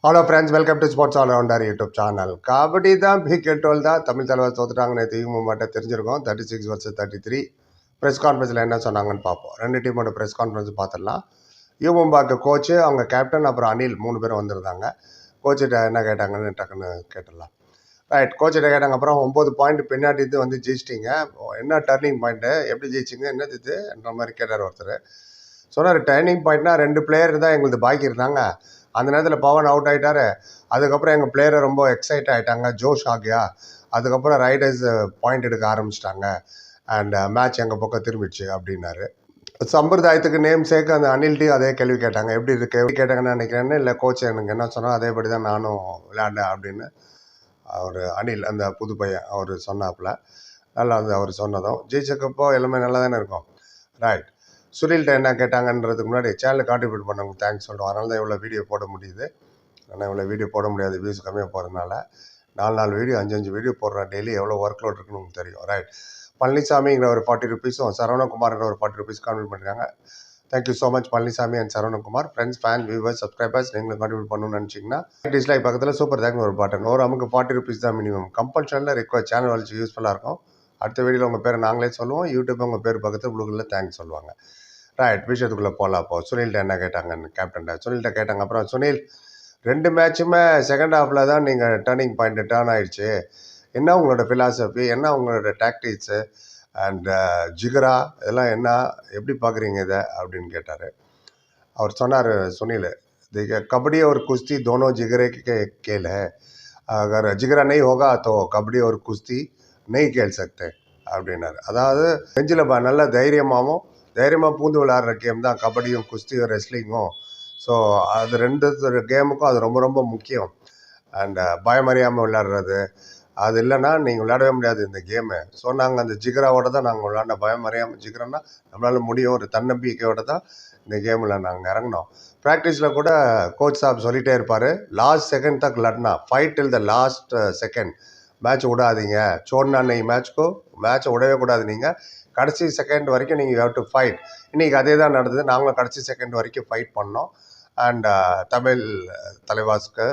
Hello friends, welcome to sports allrounder YouTube channel. Kabaddi தான் PK 12 தான் தமிழ் தலைவர் தோத்துட்டாங்க. நேற்று மூமெண்ட்டை தெரிஞ்சிருக்கோம். 36 vs 33 ப்ரெஸ் கான்ஃபரன்ஸில் என்ன சொன்னாங்கன்னு பார்ப்போம். ரெண்டு டீமோட ப்ரெஸ் கான்ஃபரன்ஸ் பார்த்துடலாம். யூமும்பாக்கு கோச்சு, அவங்க கேப்டன், அப்புறம் அனில் 3 பேரும் வந்திருந்தாங்க. கோச்சிட்ட என்ன கேட்டாங்கன்னு டக்குன்னு கேட்டுடலாம். ரைட், கோச்சிட்ட கேட்டாங்க. அப்புறம் 9 பாயிண்ட் பின்னாடி இது வந்து ஜெயிச்சிட்டிங்க, என்ன டர்னிங் பாயிண்ட்டு, எப்படி ஜெயிச்சிங்க, என்னது இதுன்ற மாதிரி கேட்டார் ஒருத்தர். சொன்னார், டர்னிங் பாயிண்ட்னா 2 பிளேயர் தான் எங்களுக்கு பாக்கி இருந்தாங்க. அந்த நேரத்தில் பவன் அவுட் ஆகிட்டார். அதுக்கப்புறம் எங்கள் பிளேயரை ரொம்ப எக்ஸைட் ஆகிட்டாங்க, ஜோஷ் ஆகியா. அதுக்கப்புறம் ரைடர்ஸ் பாயிண்ட் எடுக்க ஆரம்பிச்சிட்டாங்க அண்ட் மேட்ச் எங்கள் பக்கம் திரும்பிடுச்சு அப்படின்னாரு. சம்பிரதாயத்துக்கு நேம் சேர்க்க அந்த அனில்ட்டையும் அதே கேள்வி கேட்டாங்க. எப்படி இருக்கு, எப்படி கேட்டாங்கன்னு நினைக்கிறேன்னு. இல்லை கோச் எனக்கு என்ன சொன்னால் அதேபடி தான் நானும் விளையாண்டேன் அப்படின்னு அவர் அனில், அந்த புது பையன், அவர் சொன்னாப்புல. நல்லா வந்து அவர் சொன்னதும் ஜெயிச்சக்கப்போ எல்லாமே நல்லா தானே இருக்கும். ரைட், சுனில்கிட்ட என்ன கேட்டாங்கன்றதுக்கு முன்னாடி சேனலை கான்ட்ரிபியூட் பண்ணவங்க தேங்க்ஸ் சொல்லுவோம். அதனால தான் இவ்வளோ வீடியோ போட முடியுது. ஆனால் இவ்வளோ வீடியோ போட முடியாது, வியூஸ் கம்மியாக போகிறதுனால. 4 வீடியோ 5 வீடியோ போடுறேன் டெய்லி. எவ்வளோ ஒர்க் லோட் இருக்குன்னு உங்களுக்கு தெரியும். ரைட், பழனிசாமிங்கிற ஒரு 40 rupees, சரவணகுமார்ங்கிற ஒரு 40 rupees கான்ட்ரிபியூட் பண்ணியிருக்காங்க. Thank you so much Palaniswami and Saravanakumar. Friends, fan, viewers, subscribers, நீங்களும் கான்ட்ரிபியூட் பண்ணணும்னு நினச்சிங்கன்னா டிஸ்லைக் பக்கத்தில் சூப்பர் தேங்க்னு ஒரு பட்டன். ஒரு நமக்கு 40 rupees தான் மினிமம். கம்பல்ஷனில் ரிக்வஸ்ட், சேனல் வச்சு யூஸ்ஃபுல்லாக இருக்கும். அடுத்த வீடியோவில் உங்கள் பேரை நாங்களே சொல்லுவோம். யூடியூப் உங்கள் பேர் பக்கத்தில் ப்ளூவில் தேங்க்ஸ் சொல்லுவாங்க. ரைட், விஷயத்துக்குள்ளே போகலாம். அப்போ சுனில்கிட்ட என்ன கேட்டாங்கன்னு கேப்டன்ட்ட சுனில்கிட்ட கேட்டாங்க. அப்புறம் சுனில், 2 மேட்சுமே செகண்ட் ஹாஃபில் தான் நீங்கள் டர்னிங் பாயிண்ட் டேர்ன் ஆகிடுச்சு. என்ன உங்களோட ஃபிலாசபி, என்ன உங்களோட டாக்டிக்ஸு அண்ட் ஜிகரா, இதெல்லாம் என்ன, எப்படி பார்க்குறீங்க இதை அப்படின்னு கேட்டார். அவர் சொன்னார், சுனில், கபடி और कुश्ती दोनों जिगरे के खेल है. अगर जिगरा नहीं होगा तो कबड्डी और कुश्ती नहीं खेल सकते அப்படின்னாரு. அதாவது நெஞ்சில் நல்ல தைரியமாக பூந்து விளையாடுற கேம் தான் கபடியும் குஸ்தியும் ரெஸ்லிங்கும். ஸோ அது 2 கேமுக்கும் அது ரொம்ப ரொம்ப முக்கியம். அண்ட் பயமறியாமல் விளையாடுறது, அது இல்லைன்னா நீங்கள் விளையாடவே முடியாது இந்த கேமு. ஸோ நாங்கள் அந்த ஜிகராவோட தான் நாங்கள் விளையாண்ட, பயமறியாமல். ஜிகரன்னா நம்மளால் முடியும், ஒரு தன்னம்பிக்கையோடு தான் இந்த கேமில் நாங்கள் இறங்கினோம். ப்ராக்டிஸில் கூட கோச் சாப் சொல்லிகிட்டே இருப்பார், லாஸ்ட் செகண்ட் தக் லட்னா, fight till the last second, match விடாதீங்க. சோடனா நெய் மேட்ச்சை விடவே கூடாது. நீங்கள் கடைசி செகண்ட் வரைக்கும் நீங்கள் ஹேவ் டு ஃபைட். இன்றைக்கி அதே தான் நடந்தது. நாங்களும் கடைசி செகண்ட் வரைக்கும் ஃபைட் பண்ணோம் அண்ட் தமிழ் தலைவாஸ்க்கு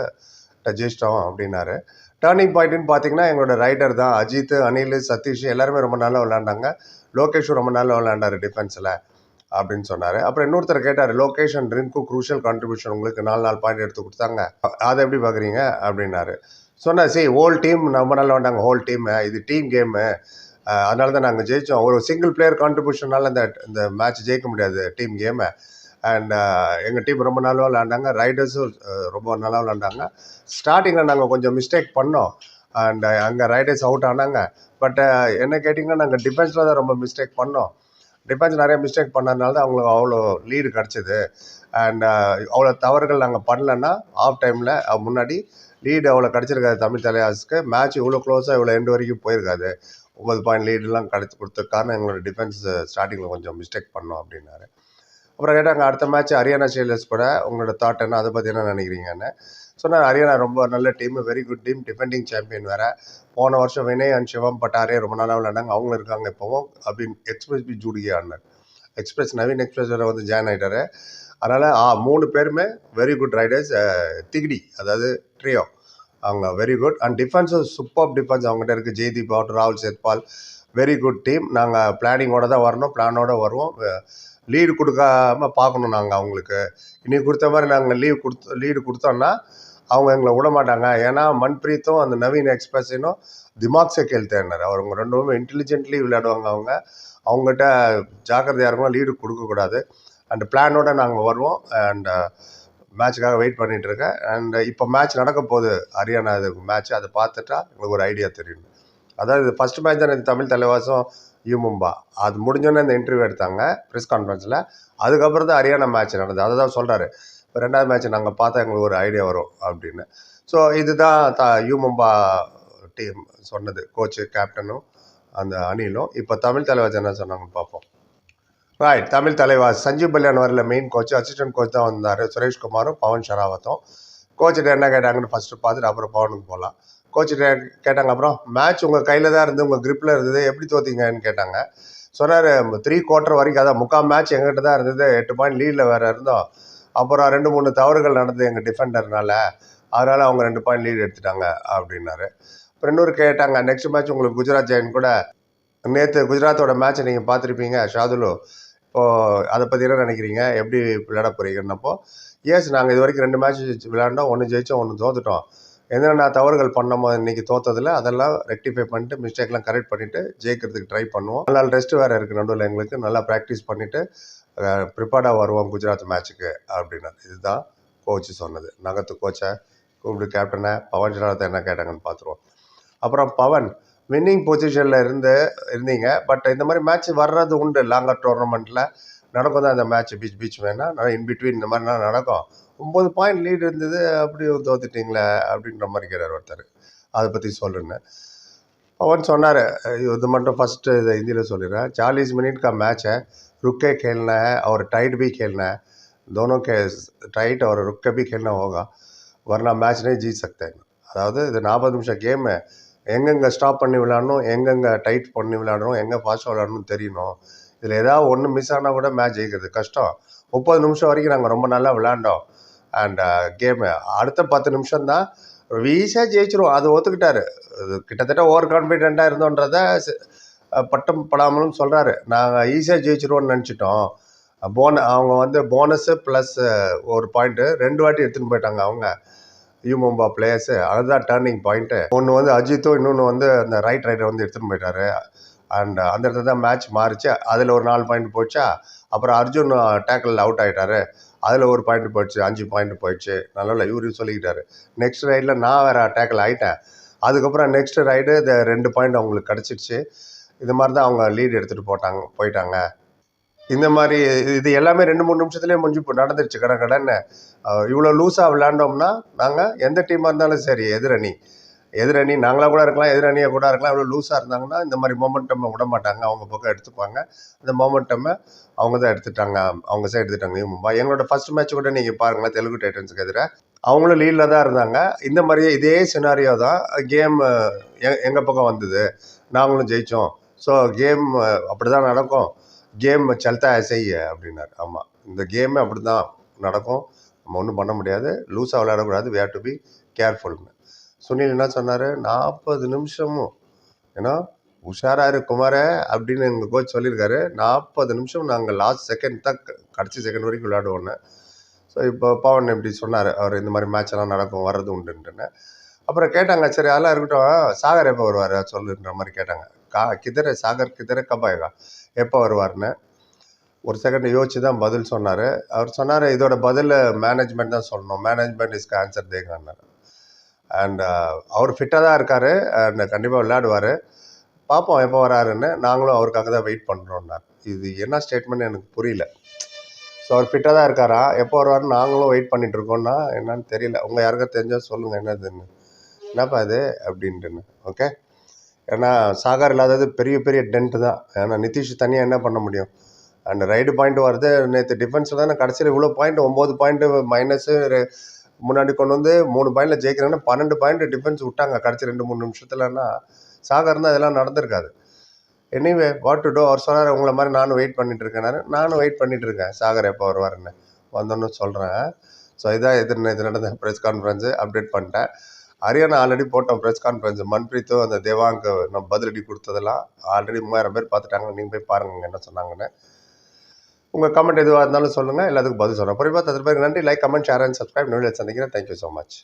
ஜெயிச்சிட்டோம் அப்படின்னாரு. டர்னிங் பாயிண்ட்டுன்னு பார்த்தீங்கன்னா எங்களோட ரைடர் தான். அஜித், அனில், சதீஷ் எல்லாருமே ரொம்ப நாளாக விளையாண்டாங்க. லோகேஷும் ரொம்ப நாளாக விளையாண்டார் டிஃபென்ஸில் அப்படின்னு சொன்னார். அப்புறம் இன்னொருத்தர் கேட்டார், Lokesh and Rinku crucial contribution உங்களுக்கு 4 பாயிண்ட் எடுத்து கொடுத்தாங்க, அதை எப்படி பார்க்குறீங்க அப்படின்னாரு. சொன்னேன், சரி, ஹோல் டீம் ரொம்ப நாள் விளையாண்டாங்க, ஹோல் டீமு, இது டீம் கேமு, அதனால தான் நாங்கள் ஜெயித்தோம். ஒரு சிங்கிள் பிளேயர் கான்ட்ரிபியூஷனால் இந்த மேட்ச் ஜெயிக்க முடியாது, டீம் கேமை. அண்ட் எங்கள் டீம் ரொம்ப நாளாக விளையாண்டாங்க, ரைடர்ஸும் ரொம்ப நாளாக விளையாண்டாங்க. ஸ்டார்டிங்கில் நாங்கள் கொஞ்சம் மிஸ்டேக் பண்ணோம் அண்ட் அங்கே ரைடர்ஸ் அவுட் ஆனாங்க. பட் என்ன கேட்டிங்கன்னா நாங்கள் டிஃபென்ஸில் தான் ரொம்ப மிஸ்டேக் பண்ணோம். டிஃபென்ஸ் நிறைய மிஸ்டேக் பண்ணதுனால தான் அவங்களுக்கு அவ்வளோ லீடு கிடச்சிது. அண்ட் அவ்வளோ தவறுகள் நாங்கள் பண்ணலன்னா ஆஃப் டைமில் முன்னாடி லீடு அவ்வளோ கிடச்சிருக்காது தமிழ் தலைவாஸ்க்கு. மேட்ச் இவ்வளோ க்ளோஸாக இவ்வளோ எண்டு வரைக்கும் போயிருக்காது. 9 பாயிண்ட் லீடெலாம் கிடச்சி கொடுத்த காரணம் எங்களோட டிஃபென்ஸ் ஸ்டார்டிங்கில் கொஞ்சம் மிஸ்டேக் பண்ணோம் அப்படின்னாரு. அப்புறம் கேட்டாங்க, அடுத்த மேட்ச் ஹரியானா ஸ்டீலர்ஸ் கூட உங்களோட தாட் என்ன, அதை பற்றி என்ன நினைக்கிறீங்கன்னு சொன்னார். ஹரியானா ரொம்ப நல்ல team, very good team, defending champion வேறு. போன வருஷம் வினய் அண்ட் சிவம் பட்டாரே ரொம்ப நாளாக விளையாண்டாங்க, அவங்களும் இருக்காங்க இப்போவும் அப்படின்னு. எக்ஸ்பிரஸ் பி ஜூடியா ஆனார். நவீன் எக்ஸ்பிரஸ் வேறு வந்து ஜாயின் ஆகிட்டார். அதனால் 3 பேருமே வெரி குட் ரைடர்ஸ். திகிடி, அதாவது ட்ரியோ, அவங்க வெரி குட். அண்ட் டிஃபென்ஸும் சூப்பர் டிஃபென்ஸ் அவங்ககிட்ட இருக்குது. ஜெய்தீப் ஆகட்டும், ராகுல் சேத்பால், வெரி குட் டீம். நாங்கள் பிளானிங்கோடு தான் வரணும், பிளானோடு வருவோம். லீடு கொடுக்காம பார்க்கணும் நாங்கள் அவங்களுக்கு. இன்றைக்கி கொடுத்த மாதிரி நாங்கள் லீடு கொடுத்தோன்னா அவங்க எங்களை விட மாட்டாங்க. ஏன்னா மன்பிரீத்தும் அந்த நவீன் எக்ஸ்பிரஸனும் திமாக் சே கேள்தேன்னார். அவங்க 2 பேருமே இன்டெலிஜென்ட்லி விளையாடுவாங்க. அவங்ககிட்ட ஜாக்கிரதையாக இருக்கணும், லீடு கொடுக்கக்கூடாது. அண்ட் பிளானோடு நாங்கள் வருவோம் அண்ட் மேட்சுக்காக வெயிட் பண்ணிகிட்ருக்கேன். அண்ட் இப்போ மேட்ச் நடக்க போகுது, ஹரியானா இது மேட்ச், அதை பார்த்துட்டா எங்களுக்கு ஒரு ஐடியா தெரியும். அதாவது ஃபஸ்ட்டு மேட்ச் தான் தமிழ் தலைவாசும் யூமும்பா, அது முடிஞ்சோன்னே இந்த இன்டர்வியூ எடுத்தாங்க ப்ரெஸ் கான்ஃபரன்ஸில். அதுக்கப்புறம் தான் ஹரியானா மேட்ச் நடந்தது. அதை தான் சொல்கிறாரு, இப்போ 2வது மேட்ச் நாங்கள் பார்த்தா எங்களுக்கு ஒரு ஐடியா வரும் அப்படின்னு. ஸோ இதுதான் யூமும்பா டீம் சொன்னது, கோச்சு, கேப்டனும் அந்த அணிலும். இப்போ தமிழ் தலைவாஸ் என்ன சொன்னாங்கன்னு பார்ப்போம். ரைட், தமிழ் தலைவாஸ் சஞ்சீவ் பல்யான் வரல மெயின் கோச், அசிஸ்டன்ட் கோச் தான் வந்தார், சுரேஷ்குமாரும் பவன் ஷராவத்தும். கோச்சிட்ட என்ன கேட்டாங்கன்னு ஃபஸ்ட்டு பார்த்துட்டு அப்புறம் பவனுக்கு போகலாம். கோச்சிட்ட கேட்டாங்க, அப்புறம் மேட்ச் உங்கள் கையில் தான் இருந்து, உங்கள் கிரிப்பில் இருந்தது, எப்படி தோற்றிங்கன்னு கேட்டாங்க. சொன்னார், 3/4 வரைக்கும், அதான் 3/4 மேட்ச் எங்கிட்ட தான் இருந்தது, 8 பாயிண்ட் லீடில் வேறு இருந்தோம். அப்புறம் 2-3 தவறுகள் நடந்தது எங்கள் டிஃபெண்டர்னால, அதனால் அவங்க 2 பாயிண்ட் லீட் எடுத்துட்டாங்க அப்படின்னாரு. அப்புறம் இன்னொரு கேட்டாங்க, நெக்ஸ்ட் மேட்ச் உங்களுக்கு குஜராத் ஜெயின் கூட, நேற்று குஜராத்தோட மேட்ச்சை நீங்கள் பார்த்துருப்பீங்க ஷாதுலு, இப்போது அதை பற்றி என்ன நினைக்கிறீங்க, எப்படி விளையாட போகிறீங்கன்னப்போ, நாங்கள் இது வரைக்கும் 2 மேட்ச் விளையாண்டோம், 1 ஜெயிச்சோம் 1 தோத்துட்டோம். என்னென்ன தவறுகள் பண்ணோமோ இன்றைக்கி தோற்றதில் அதெல்லாம் ரெக்டிஃபை பண்ணிட்டு மிஸ்டேக்லாம் கரெக்ட் பண்ணிவிட்டு ஜெயிக்கிறதுக்கு ட்ரை பண்ணுவோம். 4 நாள் ரெஸ்ட்டு வேறு இருக்குது நடுவில் எங்களுக்கு, நல்லா ப்ராக்டிஸ் பண்ணிவிட்டு ப்ரிப்பேர்டாக வருவோம் குஜராத் மேட்ச்சுக்கு அப்படின்னாரு. இதுதான் கோச்சு சொன்னது. நகத்து கோச்சை கூப்பிட்டு கேப்டனை பவன் ஷராவத்தை என்ன கேட்டாங்கன்னு பார்த்துருவோம். அப்புறம் பவன், வின்னிங் பொசிஷனில் இருந்தீங்க, பட் இந்த மாதிரி மேட்ச் வர்றது உண்டு. லாங்கர் டோர்னமெண்ட்டில் நடக்கும் தான் இந்த மேட்ச், பீச் வேணால் இன்பிட்வீன் இந்த மாதிரிலாம் நடக்கும். 9 பாயிண்ட் லீடு இருந்தது, அப்படியும் தோத்துட்டிங்களே அப்படின்ற மாதிரி கேட்டார் ஒருத்தர். அதை பற்றி சொல்லுன்னு पवन सोनार இது மட்டும் ஃபஸ்ட்டு இதை हिंदी சொல்லிடுறேன். 40 मिनट का मैच है, रुक के खेलना है और टाइट भी खेलना है, दोनों के टाइट और रुक के भी खेलना होगा, वरना मैच नहीं जीत सकते. அதாவது இது 40 நிமிஷம் கேமு, எங்கெங்கே ஸ்டாப் பண்ணி விளையாடணும், எங்கெங்கே டைட் பண்ணி விளையாடணும், எங்கே ஃபாஸ்ட்டாக விளையாடணும்னு தெரியணும். இதில் ஏதாவது ஒன்று மிஸ் ஆனால் கூட மேட்ச் ஜெயிக்கிறது கஷ்டம். 30 நிமிஷம் வரைக்கும் நாங்கள் ரொம்ப நல்லா விளையாண்டோம். அண்ட் கேமு அடுத்த 10 நிமிஷம் தான் ஈஸியாக ஜெயிச்சிருவோம், அது ஒத்துக்கிட்டாரு. அது கிட்டத்தட்ட ஓவர் கான்ஃபிடென்ட்டாக இருந்தோன்றத பட்டம் படாமலும் சொல்கிறாரு. நாங்கள் ஈஸியாக ஜெயிச்சிருவோன்னு நினச்சிட்டோம். அவங்க வந்து போனஸு ப்ளஸ் ஒரு பாயிண்ட்டு 2 வாட்டி எடுத்துகிட்டு போயிட்டாங்க அவங்க யூ மும்பா பிளேயர்ஸு. அதுதான் டேர்னிங் பாயிண்ட்டு. ஒன்று வந்து அஜித்தும், இன்னொன்று வந்து அந்த ரைடர் வந்து எடுத்துகிட்டு போயிட்டாரு. அண்ட் அந்த இடத்துல தான் மேட்ச் மாறிச்சு. அதில் ஒரு 4 பாயிண்ட் போச்சா. அப்புறம் அர்ஜுன் டேக்கிள் அவுட் ஆகிட்டாரு, அதில் ஒரு பாயிண்ட் போயிடுச்சு, 5 பாயிண்ட் போயிடுச்சு. நல்லா இவரு சொல்லிக்கிட்டாரு. நெக்ஸ்ட் ரைடில் நான் வேறு டேக்கிள் ஆகிட்டேன். அதுக்கப்புறம் நெக்ஸ்ட் ரைடு இந்த 2 பாயிண்ட் அவங்களுக்கு கிடச்சிடுச்சு. இது மாதிரி தான் அவங்க லீடு எடுத்துகிட்டு போயிட்டாங்க. இந்த மாதிரி இது எல்லாமே 2-3 நிமிஷத்துலேயே முடிஞ்சு நடந்துருச்சு கடன்னு. இவ்வளோ லூஸாக விளையாண்டோம்னா நாங்கள் எந்த டீமாக இருந்தாலும் சரி, எதிரணி நாங்களாக கூட இருக்கலாம், எதிரணியாக கூட இருக்கலாம், இவ்வளோ லூஸாக இருந்தாங்கன்னா இந்த மாதிரி மொமெண்டம்மை விட மாட்டாங்க, அவங்க பக்கம் எடுத்துப்பாங்க. அந்த மொமெண்டம்மை அவங்க தான் எடுத்துட்டாங்க, அவங்க சைடு எடுத்துட்டாங்க மும்பை. எங்களோட ஃபஸ்ட் மேட்ச் கூட நீங்கள் பாருங்களேன், தெலுங்கு டைட்டன்ஸுக்கு எதிராக அவங்களும் லீடில் தான் இருந்தாங்க. இந்த மாதிரியே இதே சினாரியோ தான் கேம் எங்கள் பக்கம் வந்தது, நாங்களும் ஜெயித்தோம். ஸோ கேம் அப்படி தான் நடக்கும், கேம் சல்தா செய்ய அப்படின்னாரு. ஆமாம், இந்த கேமே அப்படி தான் நடக்கும், நம்ம ஒன்றும் பண்ண முடியாது, லூஸாக விளையாடக்கூடாது, வி ஹேவ் டு பி கேர்ஃபுல்னு. சுனில் என்ன சொன்னார், 40 நிமிஷமும் ஏன்னா உஷாராரு குமார அப்படின்னு எங்கள் கோச் சொல்லியிருக்காரு. 40 நிமிஷம் நாங்கள் லாஸ்ட் செகண்ட் தான், கடைசி செகண்ட் வரைக்கும் விளையாடுவோன்னு. ஸோ இப்போ பவன் இப்படி சொன்னார், அவர் இந்த மாதிரி மேட்செல்லாம் நடக்கும், வர்றது உண்டுன்ட்டுன்னு. அப்புறம் கேட்டாங்க, சரி அதெல்லாம் இருக்கட்டும், சாகர் எப்போ வருவார் சொல்லுன்ற மாதிரி கேட்டாங்க. சாகர் கிதரை கபாயகா, எப்போ வருவார்னு ஒரு செகண்ட் யோசிச்சு தான் பதில் சொன்னார். அவர் சொன்னார், இதோட பதில் மேனேஜ்மெண்ட் தான் சொல்லணும், மேனேஜ்மெண்ட் இஸ்க்கு ஆன்சர் தேங்கான்னாரு. அண்ட் அவர் ஃபிட்டாக தான் இருக்கார், அண்ட் கண்டிப்பாக விளையாடுவார், பார்ப்போம் எப்போ வராருன்னு. நாங்களும் அவருக்காக தான் வெயிட் பண்ணுறோன்னார். இது என்ன ஸ்டேட்மெண்ட் எனக்கு புரியல. ஸோ அவர் ஃபிட்டாக தான் இருக்காரா, எப்போ வருவாருன்னு நாங்களும் வெயிட் பண்ணிகிட்ருக்கோன்னா என்னன்னு தெரியல. உங்கள் யாருக்கும் தெரிஞ்சால் சொல்லுங்கள் என்னதுன்னு, என்னப்பா அது அப்படின்ட்டுன்னு. ஓகே, ஏன்னா சாகர் இல்லாதது பெரிய பெரிய டென்ட்டு தான். ஏன்னா நிதிஷ் தனியாக என்ன பண்ண முடியும். அண்ட் ரைடு பாயிண்ட் வருது, நேற்று டிஃபென்ஸில் தானே கடைசியில் இவ்வளோ பாயிண்ட், 9 பாயிண்ட்டு மைனஸு முன்னாடி கொண்டு வந்து 3 பாயிண்டில் ஜெயிக்கிறாங்கன்னா 12 பாயிண்ட் டிஃபென்ஸ் விட்டாங்க கடைசி 2-3 நிமிஷத்துலன்னா. சாகர் தான் இதெல்லாம் நடந்திருக்காது. எனிவே வாட் டு டூ, அவர் சொன்னார், உங்களை மாதிரி நானும் வெயிட் பண்ணிட்டுருக்கேன், நானும் வெயிட் பண்ணிகிட்ருக்கேன் சாகர் எப்போ வருவாருன்னு, வந்தோன்னு சொல்கிறேன். ஸோ இதான் இது நடந்த ப்ரெஸ் கான்ஃபரன்ஸு அப்டேட் பண்ணிட்டேன். ஹரியானா ஆல்ரெடி போட்டோம் ப்ரெஸ் கான்ஃபரன்ஸு, மன்பிரீத்தும் அந்த தேவாங்க்கு நம்ம பதிலடி கொடுத்ததெல்லாம் ஆல்ரெடி 3000 பேர் பார்த்துட்டாங்க. நீங்கள் போய் பாருங்கள் என்ன சொன்னாங்கன்னு. உங்கள் கமெண்ட் எதுவாக இருந்தாலும் சொல்லுங்கள், எல்லாத்துக்கும் பதில் சொல்கிறேன். புரியுமா? 10 பேருக்கு நன்றி. Like, comment, share and subscribe. நோயில் சந்திக்கிறேன். Thank you so much.